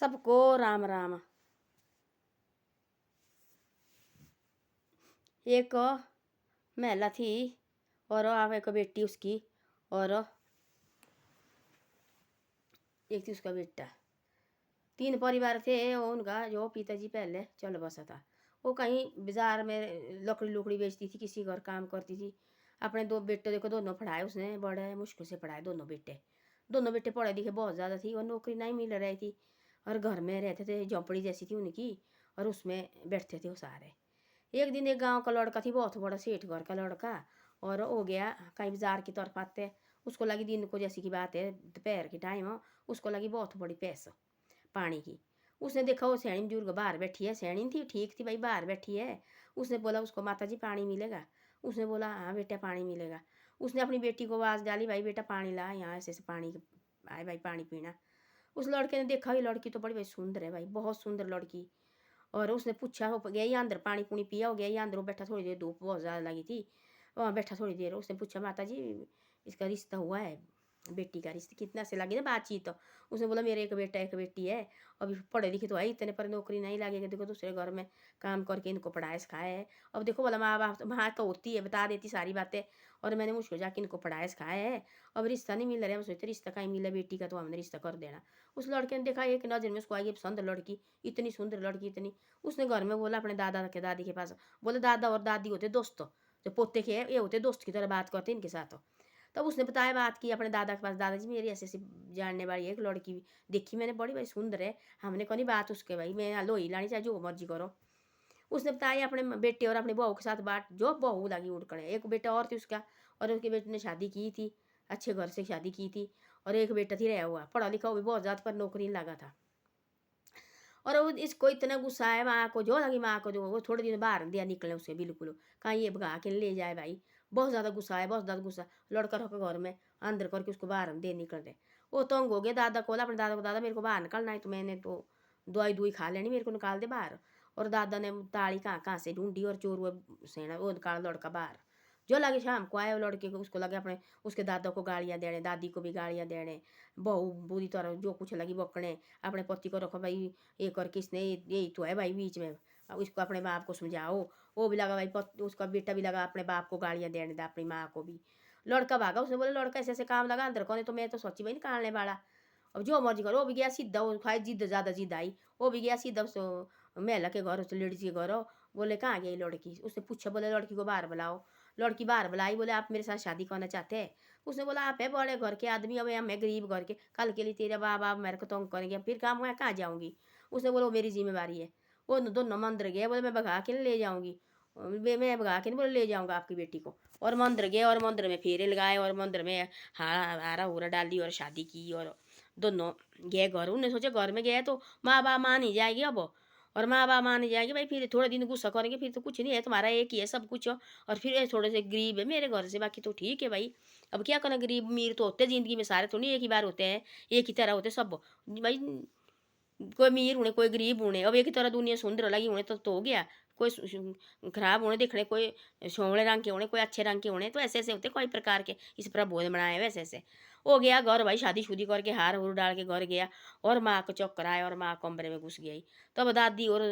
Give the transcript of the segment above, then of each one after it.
सबको राम राम। एक महिला थी और अब एक बेटी उसकी, और एक थी उसका बेटा। 3 परिवार थे। उनका जो पिताजी पहले चल बसा था, वो कहीं बाजार में लकड़ी लुकड़ी बेचती थी, किसी घर काम करती थी। अपने 2 बेटे देखो, दोनों पढ़ाए उसने, बड़े मुश्किल से पढ़ाए दोनों बेटे पढ़े लिखे बहुत ज़्यादा थी, और नौकरी नहीं मिल रही थी, और घर में रहते थे, झोंपड़ी जैसी थी उनकी, और उसमें बैठते थे वो सारे। एक दिन एक गांव का लड़का थी, बहुत बड़ा सेठ घर का लड़का, और हो गया कहीं बाजार की तरफ आते, उसको लगी दिन को जैसी की बात है, दोपहर की टाइम, उसको लगी बहुत बड़ी प्यास पानी की। उसने देखा वो सैनी बुजुर्ग बाहर बैठी है, सैनी थी ठीक थी भाई, बाहर बैठी है। उसने बोला उसको, माता जी पानी मिलेगा? उसने बोला हाँ बेटा पानी मिलेगा। उसने अपनी बेटी को आवाज़ डाली, भाई बेटा पानी ला, यहाँ ऐसे पानी आए भाई, पानी पीना। उस लड़के ने देखा, ये लड़की तो बड़ी भाई सुंदर है भाई, बहुत सुंदर लड़की। और उसने पूछा, हो गया ही अंदर, पानी पुनी पिया, हो गया ही अंदर। वो बैठा थोड़ी देर, धूप बहुत ज़्यादा लगी थी, वहाँ बैठा थोड़ी देर। उसने पूछा, माता जी इसका रिश्ता हुआ है? बेटी का रिश्ता कितना से लगी ना बातचीत। तो उसने बोला मेरे एक बेटा एक बेटी है, अभी पढ़े लिखे तो है इतने, पर नौकरी नहीं लगेगी, देखो दूसरे घर में काम करके इनको पढ़ाए सिखाए है। अब देखो बोला माँ बाप माँ तो होती है, बता देती सारी बातें, और मैंने मुश्किल जाके इनको पढ़ाए सिखाए है। अब रिश्ता नहीं मिल रहा है, हम सोचते रिश्ता कहीं मिला बेटी का तो हमने रिश्ता कर देना। उस लड़के ने देखा, एक नज़र में उसको आई पसंद लड़की, इतनी सुंदर लड़की इतनी। उसने घर में बोला अपने दादा के दादी के पास, बोले दादा और दादी होते दोस्त, जो पोते के ये होते दोस्त की तरह बात करते इनके साथ। तब उसने बताया, बात की अपने दादा के पास, दादाजी मेरी ऐसी ऐसी जानने वाली एक लड़की देखी मैंने, बड़ी भाई सुंदर है, हमने कौन बात उसके भाई, मैं लो ही लानी, चाहे जो मर्जी करो। उसने बताया अपने बेटे और अपनी बहू के साथ बात, जो बहू लगी उड़कड़े। एक बेटा और थी उसका, और उसके बेटे ने शादी की थी, अच्छे घर से शादी की थी, और एक बेटा थी रहा हुआ, पढ़ा लिखा वो भी बहुत ज़्यादा, पर नौकरी नहीं लगा था। और वो इसको इतना गुस्सा है माँ को, जो लगी माँ को, जो वो थोड़े दिन बाहर दिया निकले उसे बिल्कुल, कहीं ये भगा के ले जाए भाई। बहुत ज़्यादा गुस्सा है, बहुत ज़्यादा गुस्सा। लड़का रखो घर में अंदर करके उसको बाहर दे निकल रहे। वो तंग हो गया, दादा को बोला अपने दादा को, दादा मेरे को बाहर निकलना है, तो मैंने तो दवाई दुई खा लेनी, मेरे को निकाल दे बाहर। और दादा ने ताड़ी कहाँ कहाँ से ढूंढी, और चोर वो सेना वो निकाल लड़का बाहर। जो लगे शाम को आए वो लड़के को, उसको लगे अपने उसके दादा को गालियाँ देने, दादी को भी गालियाँ देने, बहू बुरी तरह जो कुछ लगी बकने। अपने पति को रखो भाई, ये कर किसने, यही तो है भाई बीच में, अब इसको अपने बाप को समझाओ। वो भी लगा भाई, उसका बेटा भी लगा अपने बाप को गालियाँ देने दा, अपनी माँ को भी। लड़का भागा, उसने बोला लड़का ऐसे ऐसे काम लगा अंदर कौन, तो मैं तो सोची भाई निकालने वाला। अब जो मर्जी करो। वो भी गया सीधा, वो खाए जिद ज़्यादा जिद आई, वो भी गया सीधा उस महिला के घर, उस लेडीज के घर। बोले कहाँ गई लड़की? उसने पूछा, बोले लड़की को बाहर बुलाओ। लड़की बाहर बुलाई, बोले आप मेरे साथ शादी करना चाहते हैं? उसने बोला आप है बड़े घर के आदमी, अब हम है गरीब घर के, कल के लिए तेरे बाप बाप मेरे को तंग करेंगे, फिर काम मैं कहाँ जाऊँगी? उसने बोला वो मेरी जिम्मेवारी है। वो दोनों मंदिर गए, बोले मैं भगा के नहीं ले जाऊँगी, मैं भगा के नहीं बोले ले जाऊँगा आपकी बेटी को। और मंदिर गए, और मंदिर में फेरे लगाए, और मंदिर में हारा हुरा डाली, और शादी की। और दोनों गए घर। उन्हें सोचा घर में गए तो माँ बाप मान ही जाएगी अब, और माँ बाप मान ही जाएगी भाई, फिर थोड़े दिन गुस्सा करेंगे, फिर तो कुछ नहीं है, तुम्हारा एक ही है सब कुछ। और फिर ये थोड़े से गरीब है मेरे घर से, बाकी तो ठीक है भाई। अब क्या करना, गरीब अमीर तो होते ज़िंदगी में, सारे थोड़ी एक ही बार होते हैं, एक ही तरह होते सब भाई। कोई अमीर होने कोई गरीब होने, अब एक ही तरह दुनिया सुंदर लगी होने तो हो गया। कोई खराब होने देखने, कोई सोवले रंग के होने, कोई अच्छे रंग के होने, तो ऐसे ऐसे होते कोई प्रकार के, इस प्रभु ने बनाए वैसे ऐसे। हो गया घर भाई, शादी शुदी करके हार हुर डाल के घर गया, और माँ को चक्कर आया, और माँ कमरे में घुस गई। तब दादी और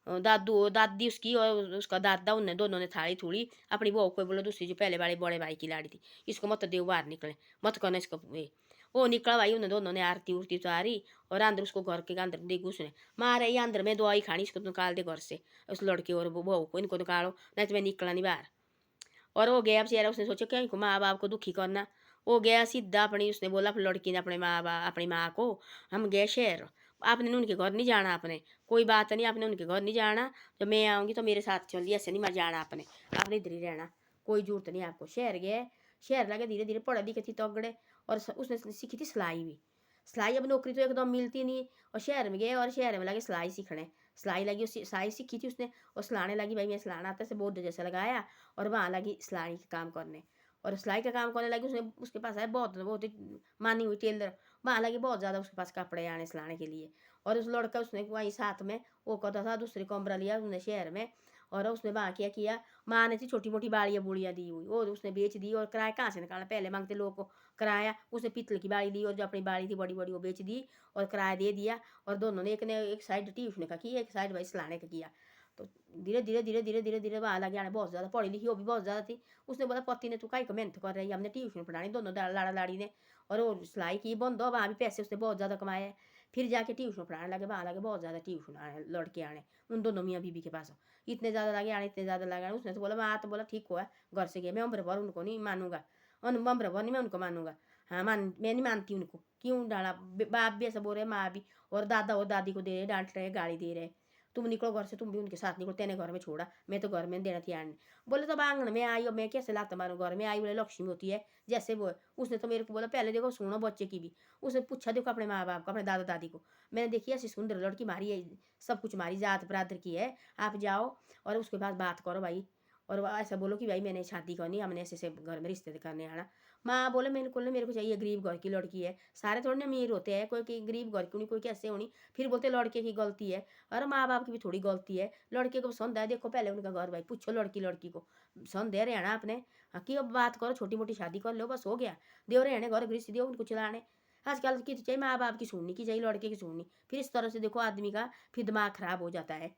दादी उसकी और उसका दादा, उनने दोनों ने थाली थूली अपनी बहू को, बोलो दूसरी जो पहले वाले बड़े भाई की लाड़ी थी, इसको मत देव बाहर निकले, मत करना इसको। वो निकला भाई, उन्हें दोनों ने आरती उरती उतारी, और अंदर उसको घर के अंदर दे घुसने, मारे ये अंदर में दवाई खानी, इसको निकाल दे घर से, उस लड़के और बहू को, इनको निकालो नहीं तो मैं निकला नहीं बाहर। और वो गया बेचारा, उसने सोचा क्या इनको माँ बाप को दुखी करना। वो गया सीधा अपनी, उसने बोला अपनी लड़की ने अपने माँ बाप अपनी माँ को, हम गए शहर, आपने उनके घर नहीं जाना, आपने कोई बात नहीं, आपने उनके घर नहीं जाना, जब मैं आऊँगी तो मेरे साथ चलिए, ऐसे नहीं मैं जाना, आपने इधर ही रहना, कोई जरूरत नहीं आपको। शहर गए, शहर लगे धीरे धीरे, पढ़े लिखे थी तो अगड़े, और उसने सीखी थी सिलाई भी। सिलाई अब नौकरी तो एकदम मिलती नहीं, और शहर में गए, और शहर में लगे सिलाई सीखने। सिलाई लगी, सिलाई सीखी थी उसने, और सिलाने लगी भाई, मैं सिलाना आता से बोर्ड जैसा लगाया, और वहाँ लगी सिलाई का काम करने। और सिलाई का काम करने लगी, उसने उसके पास है बहुत बहुत ही मानी हुई टेलर, वहाँ लगी बहुत ज़्यादा उसके पास कपड़े आने सिलाने के लिए। और उस लड़का उसने वहीं साथ में वो करता था, दूसरे कमरा लिया उसने शहर में, और उसने वहाँ क्या किया, माँ ने थी छोटी मोटी बाड़ियाँ बूड़ियाँ दी हुई, और उसने बेच दी। और किराया कहाँ से निकालना, पहले मांगते लोगों को किराया, उसने पीतल की बाड़ी दी और जो अपनी बाड़ी थी बड़ी बड़ी वो बेच दी और किराया दे दिया। और दोनों ने एक साइड ट्यूशन का किया, एक साइड भाई सिलाने का किया। तो धीरे धीरे धीरे धीरे धीरे धीरे वहाँ लगे आने, बहुत ज़्यादा पढ़ी लिखी वो भी बहुत ज़्यादा थी। उसने बोला पति ने तू काई को मेहनत कर रही है, हमने ट्यूशन पढ़ानी दोनों लाड़ा लाड़ी ने, और वो सिलाई की बंद हो, वहाँ भी पैसे उसने बहुत ज़्यादा कमाए। फिर जाके ट्यूशन पढ़ाने लगे, वहाँ लगे बहुत ज़्यादा ट्यूशन आने लड़के आने उन दोनों मियाँ बीबी के पास, इतने ज़्यादा लगे आने, इतने ज़्यादा लगे आने। उसने तो बोला मैं तो बोला ठीक हुआ घर से गया, मैं उम्र भर उनको नहीं मानूंगा, उम्र भर नहीं मैं उनको मानूंगा। हाँ मैं नहीं मानती उनको, क्यों डाला, बाप भी ऐसा बोल रहे, माँ भी, और दादा और दादी को दे रहे, डांट रहे, गाली दे रहे, तुम निकलो घर से, तुम भी उनके साथ निकलो, तेने घर में छोड़ा, मैं तो घर में देना थी आने। बोले तब आंगन में आई और मैं कैसे लाता मारूं, घर में आई बोले लक्ष्मी होती है जैसे वो है। उसने तो मेरे को बोला पहले देखो सुनो बच्चे की भी, उसने पूछा देखो अपने माँ बाप को, अपने दादा दादी को, मैंने देखी ऐसी सुंदर लड़की मारी है, सब कुछ मारी, जात बरादर की है, आप जाओ और उसके बाद बात करो भाई, और ऐसा बोलो कि भाई मैंने शादी करनी, हमने ऐसे घर में रिश्ते करने आना। माँ बोले मेरे को चाहिए गरीब घर की लड़की है, सारे थोड़े ना अमीर होते हैं, कोई गरीब घर की होनी, कोई कैसे होनी। फिर बोलते लड़के की गलती है, अरे माँ बाप की भी थोड़ी गलती है, लड़के को पसंद है, देखो पहले उनका घर भाई पूछो, लड़की को पसंद है रहना आपने, हाँ की अब बात करो, छोटी मोटी शादी कर लो बस हो गया, देव रहने घर गृहस्थी दो उनको चलाने। आजकल की तो चाहिए माँ बाप की सुननी की चाहिए, लड़के की सुननी, फिर इस तरह से देखो आदमी का फिर दिमाग खराब हो जाता है।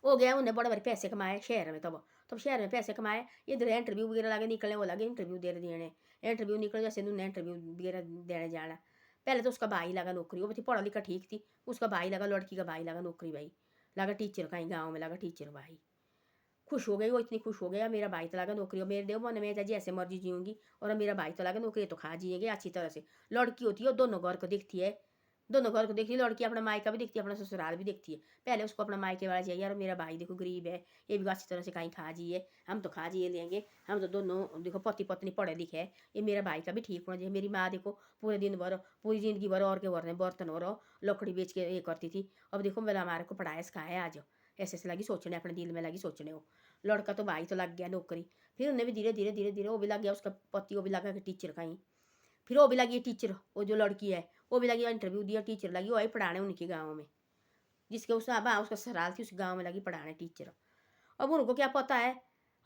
हो गया उन्हें बड़े बड़े पैसे कमाए शहर में, तब शहर में पैसे कमाए, इधर इंटरव्यू वगैरह लगे निकलने, वो लगे इंटरव्यू दे देने, इंटरव्यू निकल जैसे उन्हें इंटरव्यू वगैरह देने जाना। पहले तो उसका भाई लगा नौकरी, वो भी पढ़ा लिखा ठीक थी, उसका भाई लगा, लड़की का भाई लगा नौकरी, भाई लगा टीचर, कहीं गाँव में लगा टीचर भाई। खुश हो गई वो, इतनी खुश हो गया, मेरा भाई तो लगा नौकरी, और मेरे देव मन में जैसे मर्जी जीऊंगी, और मेरा भाई तो लगा नौकरी, तो खा जिएंगे अच्छी तरह से। लड़की होती है दोनों घर को देखती है, दोनों घर को देखती है लड़की, अपना मायका भी देखती है, अपना ससुराल भी देखती है। पहले उसको अपना मायके वाला चाहिए, यार मेरा भाई देखो गरीब है, ये भी अच्छी तरह से कहीं खा जिए, हम तो खा जिए लेंगे, हम तो दोनों देखो पति पत्नी पढ़े लिखे है, ये मेरा भाई का भी ठीक होना चाहिए। मेरी माँ देखो पूरे दिन भर, पूरी जिंदगी भर और के घर में बर्तन और लकड़ी बेच के ये करती थी, अब देखो मेरा हमारे को पढ़ाया सिखाया आज, ऐसे लगी सोचने, अपने दिल में लगी सोचने हो। लड़का तो भाई तो लग गया नौकरी, फिर उन्हें भी धीरे धीरे धीरे धीरे वो भी लग गया, उसका पति वो भी लगा कि टीचर कहीं, फिर वो भी लगी टीचर, वो जो लड़की है वो भी लगी, इंटरव्यू दिया टीचर लगी, वही पढ़ाने उनके गाँव में, जिसके उसने अब उसका ससुराल थी उस गाँव में लगी पढ़ाने टीचर। अब उनको क्या पता है,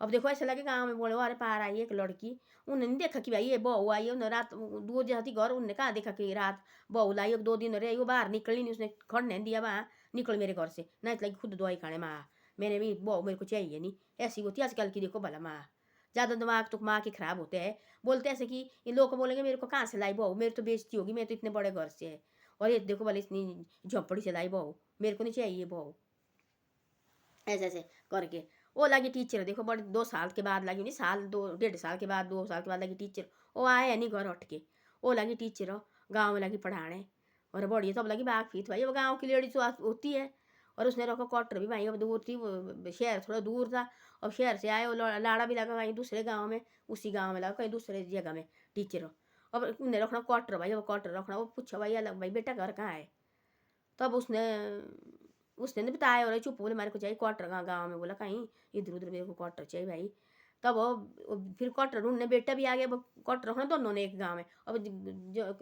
अब देखो ऐसे लगे गाँव में बोले अरे पार आई एक लड़की, उन्होंने नहीं देखा कि भाई ये बहू आई है, उन्हें रात दूर जाती घर, उन्होंने कहाँ देखा कि रात बहू लाई, 2 दिन रही वो बाहर निकली नहीं, उसने खड़ नहीं दिया वहाँ, निकल मेरे घर से, नहीं तो लगी खुद दवाई खाने माँ, मैंने भी बहू मेरे को चाहिए नहीं, ऐसी होती आजकल की देखो भला माँ, ज़्यादा दिमाग तो माँ के खराब होते हैं। बोलते ऐसे कि इन लोग को बोलेंगे मेरे को कहाँ से लाई बहू, मेरी तो बेइज्जती होगी, मैं तो इतने बड़े घर से है, और ये देखो भले इतनी झोंपड़ी से लाई बहू, मेरे को नहीं चाहिए बहू, ऐसे ऐसे करके। वो लगी टीचर, देखो बड़े 2 साल के बाद लगी, नहीं साल 2 1.5 साल के बाद, 2 साल के बाद लगी टीचर। वो आए नहीं घर उठ के, वो लगी टीचर गाँव में लगी पढ़ाने, और बढ़िया तब लगी बाग फीत भाई, वो गाँव की लेडी तो होती है। और उसने रखा क्वार्टर भी भाई, अब दूर थी वो, शहर थोड़ा दूर था, अब शहर से आए वो लाड़ा भी लगा कहीं दूसरे गाँव में, उसी गाँव में लगा कहीं दूसरे जगह में टीचर। अब उन्हें रखना क्वार्टर भाई, अब क्वार्टर रखना, वो पूछा भाई अलग भाई बेटा घर कहाँ है, तब उसने उसने नहीं बताया, और चुप बोले मेरे को चाहिए क्वार्टर, गाँव में बोला कहीं इधर उधर मेरे को क्वार्टर चाहिए भाई। तब वो फिर क्वार्टर ढूंढने, बेटा भी आ गया, क्वार्टर रखना दोनों ने एक गाँव में। अब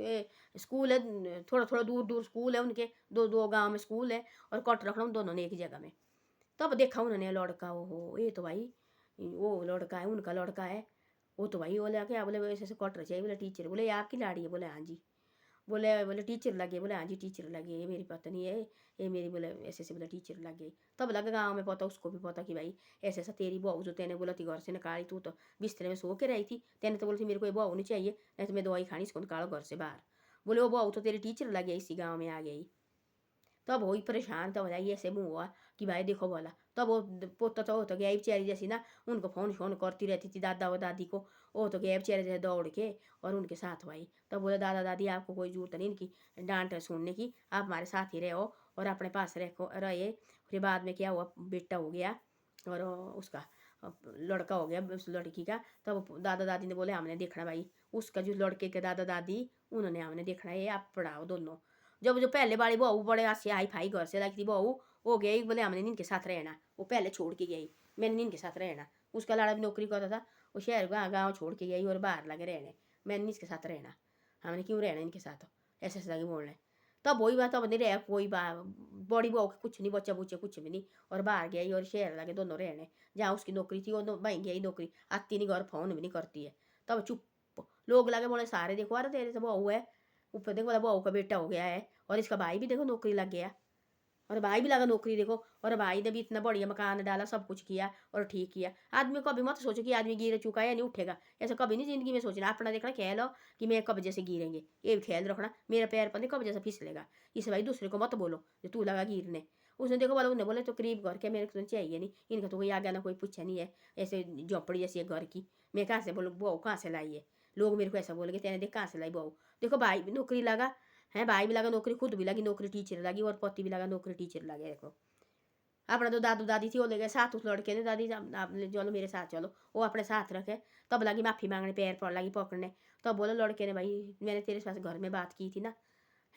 स्कूल है थोड़ा थोड़ा दूर दूर स्कूल है उनके, 2 2 गाँव में स्कूल है, और क्वार्टर रखना दोनों ने एक जगह में। तब देखा उन्होंने लड़का, ओहो ये तो भाई वो लड़का है, उनका लड़का है, वो तो भाई बोले क्या, बोले ऐसे ऐसे क्वार्टर चाहिए, बोले टीचर, बोले ये आपकी लाड़ी है, बोले हाँ जी, बोले बोले टीचर लगे, बोले हाँ जी टीचर लगे, ये मेरी पत्नी है, ये मेरी, बोले ऐसे ऐसे, बोले टीचर लगे। तब लगा गाँव में पता, उसको भी पता कि भाई ऐसे ऐसा तेरी बहू जो तेने बोला थी घर से निकाली, तू तो बिस्तर में सो के रही थी, तेने तो बोली थी मेरे को ये बहू नहीं चाहिए, नहीं तो मैं दवाई खानी, इसको निकालो घर से बाहर। बोले वो बहू तो तेरी टीचर लगे इसी गाँव में आ गई। तब वही परेशान, तब ये ऐसे मुँह हुआ कि भाई देखो बोला। तब वो पोता तो गया बेचारी जैसी ना, उनको फ़ोन फ़ोन करती रहती थी दादा व दादी को, वो तो गया बेचारे जैसे दौड़ के और उनके साथ भाई। तब बोले दादा दादी आपको कोई जरूरत नहीं इनकी डांट सुनने की, आप हमारे साथ ही रहो और अपने पास रहे। फिर बाद में क्या हुआ, बेटा हो गया और उसका लड़का हो गया उस लड़की का। तब दादा दादी ने बोले हमने देखना भाई, उसका जो लड़के के दादा दादी उन्होंने हमने देखना है, आप पढ़ाओ दोनों। जब जो पहले वाली बहू बड़े ऐसे हाई फाई घर से लगती बहू, वो गई बोले हमने इनके साथ रहना, वो पहले छोड़ के गई, मैंने इनके साथ रहना। उसका लाड़ा भी नौकरी करता था, वो शहर गाँव छोड़ के गई और बाहर लगे रहने, मैंने इसके साथ रहना, हमने क्यों रहना इनके साथ, ऐसे ऐसे लगे बोलने। तब वही बात, तब नहीं रहा कोई बड़ी बहू के कुछ नहीं, बच्चा बुच्चे कुछ भी नहीं, और बाहर गई और शहर लगे दोनों रहने, जहाँ उसकी नौकरी थी वो वहीं गई नौकरी, आती नहीं घर, फोन भी नहीं करती है। तब चुप, लोग लगे बोले सारे देखो, अरे तेरे तो बहू है, ऊपर देखो बोला बहू का बेटा हो गया है, और इसका भाई भी देखो नौकरी लग गया, और भाई भी लगा नौकरी देखो, और भाई ने भी इतना बढ़िया मकान डाला, सब कुछ किया और ठीक किया। आदमी कभी मत सोचो कि आदमी गिर चुका है या नहीं उठेगा, ऐसा कभी नहीं जिंदगी में सोचना। अपना देखना ख्याल हो कि मैं कब जैसे गिरेंगे, ये भी ख्याल रखना, मेरा पैर पर नहीं कब जैसा फिसलेगा। इस भाई दूसरे को मत बोलो जो तू लगा गिरने। उसने देखो बोला, उन्हें बोले तो करीब घर के, मेरे को तो चाहिए नहीं, इनका तो कोई आगे ना कोई पूछा नहीं है, ऐसे झोपड़ी जैसी है घर की, मैं कहाँ से बोलूँ बहू कहाँ से लाई है। लोग मेरे को ऐसा बोलेंगे तेने देख कहाँ से लाई बहू। देखो भाई भी नौकरी लगा है, भाई भी लगा नौकरी, खुद भी लगी नौकरी, टीचर लगी, और पति भी लगा नौकरी, टीचर लगे। देखो अपना तो दादू दादी थी वो ले गए साथ, उस लड़के ने दादी आप चलो मेरे साथ चलो, वो अपने साथ रखे। तब लगी माफ़ी मांगने, पैर पर लगी पकड़ने। तब बोला लड़के ने, भाई मैंने तेरे साथ घर में बात की थी ना,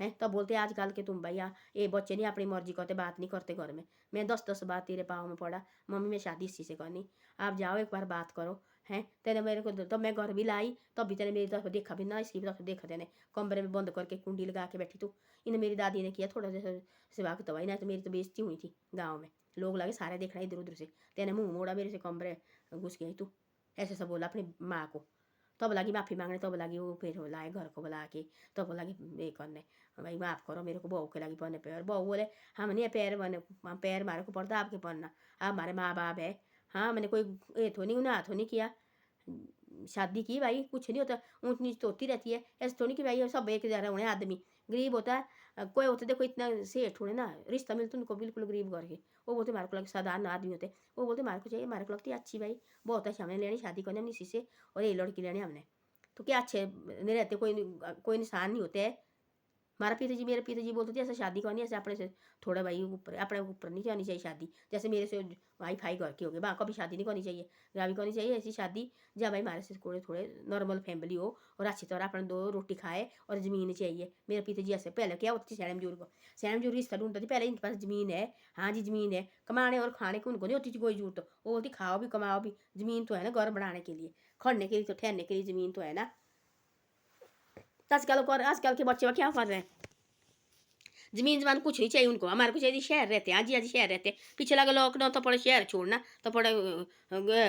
हैं। तब बोलते आजकल के तुम भैया ये बच्चे नहीं अपनी मर्जी करते, बात नहीं करते घर में। मैं 10-10 बार तेरे पाँव में पड़ा, मम्मी मैं शादी इसी से करनी, आप जाओ एक बार बात करो, हैं। तेने मेरे को, तब मैं घर भी लाई, तब भी तेने मेरी तरफ देखा भी ना, इसकी तरफ देखा तेने, कमरे में बंद करके कुंडी लगा के बैठी तू। इन्हें मेरी दादी ने किया थोड़ा सा सिवा की दवाई, ना तो मेरी तो बेइज्जती हुई थी गाँव में, लोग लगे सारे देखना इधर उधर से, तेने मुँह मोड़ा मेरे से, कमरे घुस गई तू, ऐसे सब बोला अपनी माँ को। तब लगी माफ़ी मांगने, तब लगी वो फिर लाए घर को बुला के, तब लगी ये करने, भाई माफ़ करो मेरे को बहू के लगी पढ़ने पे। और बहू बोले हम नहीं पैर बने, पैर मारे को पड़ता आपके पढ़ना, आप हमारे माँ बाप है। हाँ मैंने कोई ये तो नहीं, उन्हें हाथ नहीं किया, शादी की भाई, कुछ नहीं होता, ऊँच नीच तो होती रहती है, ऐसे तो नहीं कि भाई सब एक जरा होने आदमी गरीब होता है। कोई होते देखो इतना सेठ होने ना, रिश्ता मिलता उनको बिल्कुल गरीब घर के, वो बोलते हमारे को लगे साधारण आदमी होते, वो बोलते हमारे को चाहिए, हमारे को लगती है अच्छी भाई, बहुत अच्छी, हमने लेनी शादी करनी हमने इसी से, और ये लड़की लेनी हमने, तो क्या अच्छे नहीं रहते, कोई निशान नहीं होते है। हमारा पिताजी, मेरे पिताजी बोलते थे ऐसे शादी करनी, ऐसे अपने से थोड़ा भाई ऊपर, अपने ऊपर नहीं करनी चाहिए शादी, जैसे मेरे से वाई फाई घर के हो गए, वहाँ कभी शादी नहीं करनी चाहिए, जहाँ भी करनी चाहिए ऐसी शादी जहाँ भाई हमारे से थोड़े थोड़े नॉर्मल फैमिली हो, और अच्छी तरह अपने दो रोटी खाए, और ज़मीन चाहिए। मेरे पिताजी ऐसे पहले क्या होती थी, सैन बुजुर्ग, सैन बुजुर्ग रिश्ता ढूंढते थे पहले, इनके पास ज़मीन है, हाँ जी ज़मीन है, कमाने और खाने की उनको नहीं होती थी कोई जरूरत, वो बोलती खाओ भी कमाओ भी, ज़मीन तो है ना घर बनाने के लिए, खड़ने के लिए तो ठहरने के लिए ज़मीन तो है ना। आजकल के बच्चे क्या कर रहे हैं, जमीन जमान कुछ नहीं चाहिए उनको, हमारे को चाहिए शहर रहते हैं, आज शहर रहते हैं, पिछले लगा लॉकडाउन तो पड़े शहर छोड़ना, तो पड़े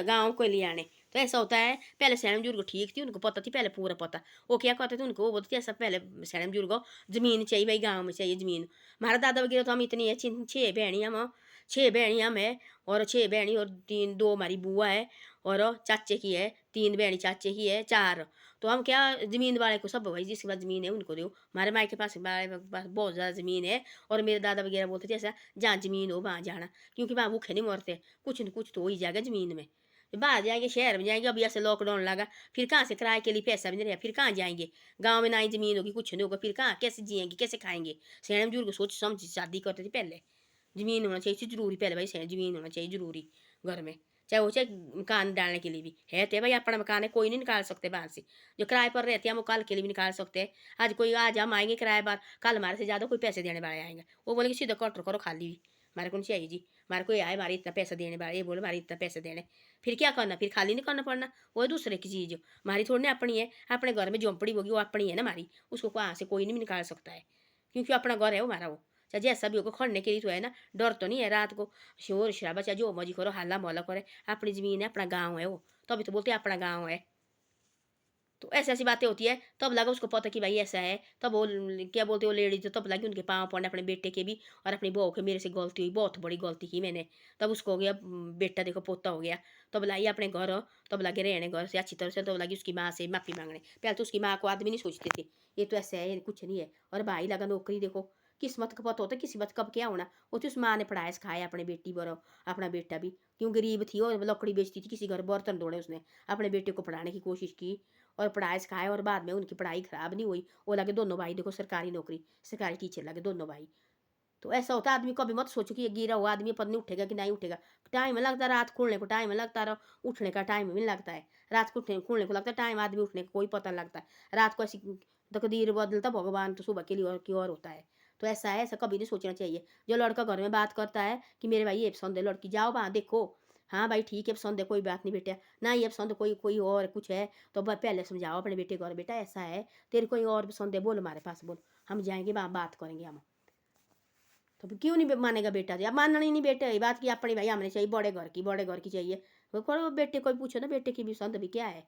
गाँव को ले आने। तो ऐसा होता है, पहले सैन बुजुर्ग ठीक थी, उनको पता थी पहले पूरा पता, वो क्या कहते थे उनको, वो बोलते थे ऐसा पहले सैन बुजुर्ग जमीन चाहिए भाई, गाँव में चाहिए ज़मीन। हमारा दादा वगैरह तो हम इतनी है, 6 बहनियाँ हम, 6 बहनियाँ हम है, और 6 बहनी और 2 हमारी बुआ है, और चाचे की है 3 बहनी, चाचे की है 4। तो हम क्या ज़मीन वाले को सब भाई जिसके पास ज़मीन है उनको दो, हमारे माई के पास बहुत ज़्यादा ज़मीन है। और मेरे दादा वगैरह बोलते थे ऐसा जहाँ ज़मीन हो वहाँ जाना, क्योंकि वहाँ भूखे नहीं मरते, कुछ न कुछ तो हो ही जाएगा ज़मीन में। बाहर जाएंगे शहर में जाएंगे, अभी ऐसे लॉकडाउन लगा, फिर कहाँ से किराए के लिए पैसा भी नहीं रहा, फिर कहाँ जाएंगे, गाँव में ना ही ज़मीन होगी कुछ नहीं होगा, फिर कहाँ कैसे जिएंगे कैसे खाएंगे। सैन बुजुर्ग सोच समझ शादी करते थे पहले, ज़मीन होना चाहिए जरूरी, पहले भाई ज़मीन होना चाहिए जरूरी घर में, चाहे वो चाहे मकान डालने के लिए भी है, तो भाई अपना मकान है, कोई नहीं निकाल सकते बाहर से, जो किराए पर रहते हैं हम वो कल के लिए भी निकाल सकते हैं। आज हम आएंगे किराए पर, कल हमारे से ज़्यादा कोई पैसे देने वाले आएंगे, वो बोलेंगे सीधा कटर करो खाली भी, हमारे को नहीं चाहिए जी, हमारे को ये आए हमारे इतना पैसा देने वाले, ये बोले हमारे इतना पैसे देने, फिर क्या करना, फिर खाली नहीं करना पड़ना, वो है दूसरे की चीज़, हमारी थोड़ी ना अपनी है। अपने घर में झोंपड़ी होगी वो अपनी है ना हमारी, उसको वहाँ से कोई नहीं निकाल सकता है, क्योंकि अपना घर है वो हमारा, वो चाहे जैसा भी होगा खड़ने के लिए तो है ना, डर तो नहीं है रात को शोर शराबा, चाहे जो मर्जी करो हल्ला मोहल्ला करे, अपनी ज़मीन है अपना गाँव है वो, तभी तो बोलते हैं अपना गाँव है। तो ऐसी ऐसी बातें होती है, तब लगा उसको पता कि भाई ऐसा है, तब वो क्या बोलते वो लेडीज, तब लगी उनके पाँव पड़ने अपने बेटे के भी, और अपनी बहू के, मेरे से गलती हुई, बहुत बड़ी गलती की मैंने, तब उसको हो गया बेटा देखो पोता हो गया, तब लाई अपने घर, तब लगे रहने घर से अच्छी तरह से, तब लगी उसकी माँ से माफ़ी मांगने। पहले तो उसकी माँ को आदमी नहीं सोचते थे, ये तो ऐसा है ये कुछ नहीं है, और भाई लगा नौकरी, देखो किस्मत का पता होता है किस्मत कब क्या होना। वो तो उस माँ ने पढ़ाया सिखाया अपने बेटी बरो, अपना बेटा भी, क्यों गरीब थी और लकड़ी बेचती थी, किसी घर बर्तन धोने उसने अपने बेटे को पढ़ाने की कोशिश की, और पढ़ाया सिखाया, और बाद में उनकी पढ़ाई खराब नहीं हुई, वो लगे दोनों भाई देखो सरकारी नौकरी, सरकारी टीचर लगे दोनों भाई। तो ऐसा होता है, आदमी कभी मत सोचो कि ये गिरा हुआ आदमी पता नहीं उठेगा कि नहीं उठेगा, टाइम लगता है, रात खुलने को टाइम लगता है, उठने का टाइम भी लगता है, रात को खुलने को लगता है टाइम, आदमी उठने का कोई पता नहीं लगता है, रात को ऐसी तकदीर बदलता भगवान तो सुबह के लिए और की और होता है। तो ऐसा है, ऐसा कभी नहीं सोचना चाहिए। जो लड़का घर में बात करता है कि मेरे भाई ये पसंद है लड़की, जाओ वहाँ देखो, हाँ भाई ठीक है पसंद है, कोई बात नहीं बेटा, ना ये पसंद कोई कोई और कुछ है तो पहले समझाओ अपने बेटे को, बेटा ऐसा है, तेरे कोई और पसंद है बोल, हमारे पास बोल, हम जाएंगे वहाँ बात करेंगे हम। तो क्यों नहीं मानेगा बेटा? अब मानना ही नहीं बेटे, ये बात की अपनी भाई हमने चाहिए बड़े घर की चाहिए। वो बेटे को पूछो ना, बेटे की भी पसंद भी क्या है,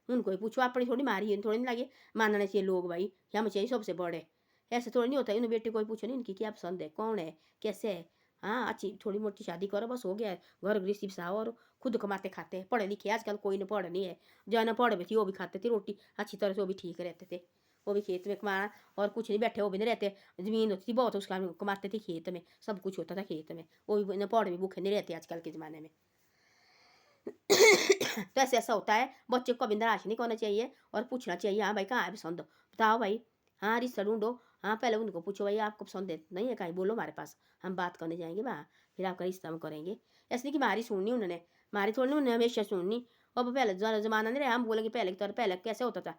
उनको ही पूछो, अपनी थोड़ी मारी है, थोड़ी नहीं लगे मानने चाहिए लोग भाई, हम चाहिए सबसे बड़े, ऐसे थोड़ी नहीं होता है। उन्हें बेटे को ही पूछो नहीं इनकी क्या पसंद है, कौन है, कैसे है। हाँ अच्छी थोड़ी मोटी शादी करो बस हो गया, घर गृहस्थी बसाओ और खुद कमाते खाते हैं, पढ़े लिखे आजकल कोई न पढ़ नहीं है, जो न पढ़े थी वो भी खाते थे रोटी अच्छी तरह से, वो भी ठीक रहते थे, वो भी खेत में कमाना और कुछ नहीं, बैठे वो भी नहीं रहते, जमीन होती थी बहुत उसका कमाते थे खेत में, सब कुछ होता था खेत में, वो भी न पढ़ भी भूखे नहीं रहते आजकल के ज़माने में। तो ऐसा होता है, बच्चे को कभी निराश नहीं करना चाहिए और पूछना चाहिए, हाँ भाई कहाँ है पसंद, बताओ भाई, हाँ रिश्ता ढूंढो, हाँ पहले उनको पूछो भाई आपको पसंद है नहीं है, कहीं बोलो हमारे पास, हम बात करने जाएंगे वहाँ, फिर आपका रिश्ता हम करेंगे। ऐसे नहीं कि हमारी सुननी उन्होंने, हमारी थोड़ी उन्होंने हमेशा सुननी। अब पहले ज़माना नहीं रहा, हम बोलेंगे पहले की तरह, पहले कैसे होता था,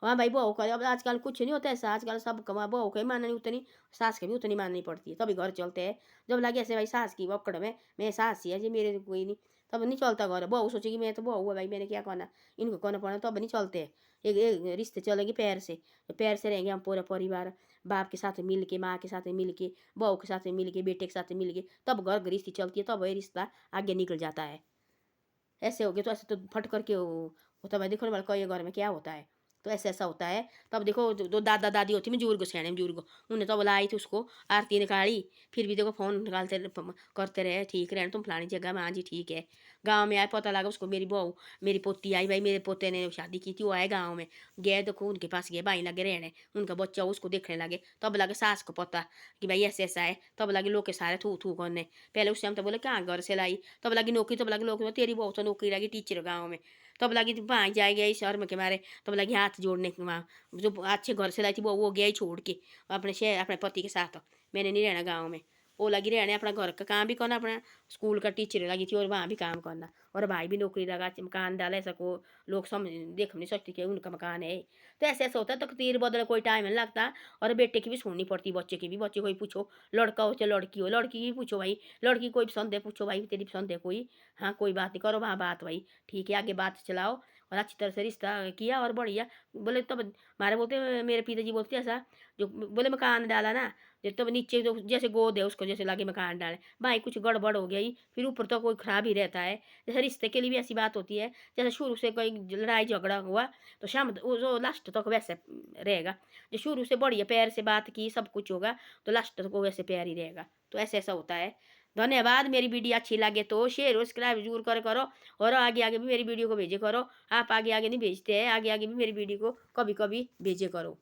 हाँ भाई बहू का, अब आजकल कुछ नहीं होता ऐसा, आजकल सब कमा बहू का ही माननी उतनी, सास की भी उतनी माननी पड़ती है तभी घर चलते हैं। जब लगे ऐसे भाई सास की वक्कड़ में मैं सास ही है जी मेरे कोई नहीं, तब नहीं चलता घर, बहू सोचेगी मैं तो बहू है भाई मैंने क्या करना, इनको करना पड़ना, तब नहीं चलते हैं। एक रिश्ते चलेंगे पैर से, तो पैर से रहेंगे हम पूरा परिवार, बाप के साथ मिल के, माँ के साथ मिल के, बहू के साथ मिल के, बेटे के साथ मिल के, तब घर गृहस्थी चलती है, तब वही रिश्ता आगे निकल जाता है। ऐसे हो गए तो ऐसे तो फट करके होता है, देखो ना कई घर में क्या होता है, तो ऐसे ऐसा होता है। तब देखो दो दादा दादी होती बुजुर्ग सियाने बुजुर्ग, उन्हें तो बुलाई थी उसको, आरती निकाली, फिर भी देखो फ़ोन निकालते करते रहे, ठीक रहे तुम फलानी जगह में, हाँ जी ठीक है। गाँव में आए पता लगा उसको, मेरी बहू मेरी पोती आई भाई, मेरे पोते ने शादी की थी, वो आए गाँव में, गए देखो उनके पास गए, भाई लगे रहने, उनका बच्चा उसको देखने लगे, तब लगे सास को पता कि भाई ऐसे ऐसा है, तब लगे लोग के सारे थू थू करने। पहले उस टाइम तो बोले क्या घर से लाई, तब लगी नौकरी, तब लगे लोग तेरी बहू तो नौकरी लगी टीचर गाँव में, तब लगी वहाँ जाएगा इस शहर में के मारे, तब लगी हाथ जोड़ने के वहाँ, जो अच्छे घर से लाई थी वो गया ही छोड़ के अपने शहर अपने पति के साथ, मैंने नहीं रहना गाँव में, वो लगी रहने अपना घर का काम भी करना, अपना स्कूल का टीचर लगी थी और वहाँ भी काम करना, और भाई भी नौकरी लगा, मकान डाला, ऐसा को लोग समझ देख नहीं सकते कि उनका मकान है। तो ऐसे ऐसा होता है, तो तीर बदले कोई टाइम नहीं लगता, और बेटे की भी सुननी पड़ती, बच्चे की भी, बच्चे को ही पूछो, लड़का हो चाहे लड़की हो, लड़की की पूछो भाई, लड़की कोई पसंद है पूछो भाई तेरी पसंद है कोई, हाँ कोई बात नहीं करो वहाँ बात भाई, ठीक है आगे बात चलाओ, और अच्छी तरह से रिश्ता किया और बढ़िया। बोले तब हमारे बोलते मेरे पिताजी बोलते ऐसा, जो बोले मकान डाला ना, जो तब नीचे जो जैसे गोद है उसको जैसे लगे मकान डाले, भाई कुछ गड़बड़ हो गई फिर ऊपर तो कोई खराब ही रहता है। जैसे रिश्ते के लिए भी ऐसी बात होती है, जैसे शुरू से कोई लड़ाई झगड़ा हुआ तो शाम जो लास्ट तक वैसे रहेगा, जो शुरू से बढ़िया प्यार से बात की सब कुछ होगा तो लास्ट तक वैसे प्यार ही रहेगा। तो ऐसे ऐसा होता है। धन्यवाद, मेरी वीडियो अच्छी लगे तो शेयर और सब्सक्राइब जरूर करे करो, और आगे आगे भी मेरी वीडियो को भेजे करो। आप आगे आगे नहीं भेजते हैं, आगे आगे भी मेरी वीडियो को कभी कभी भेजे करो।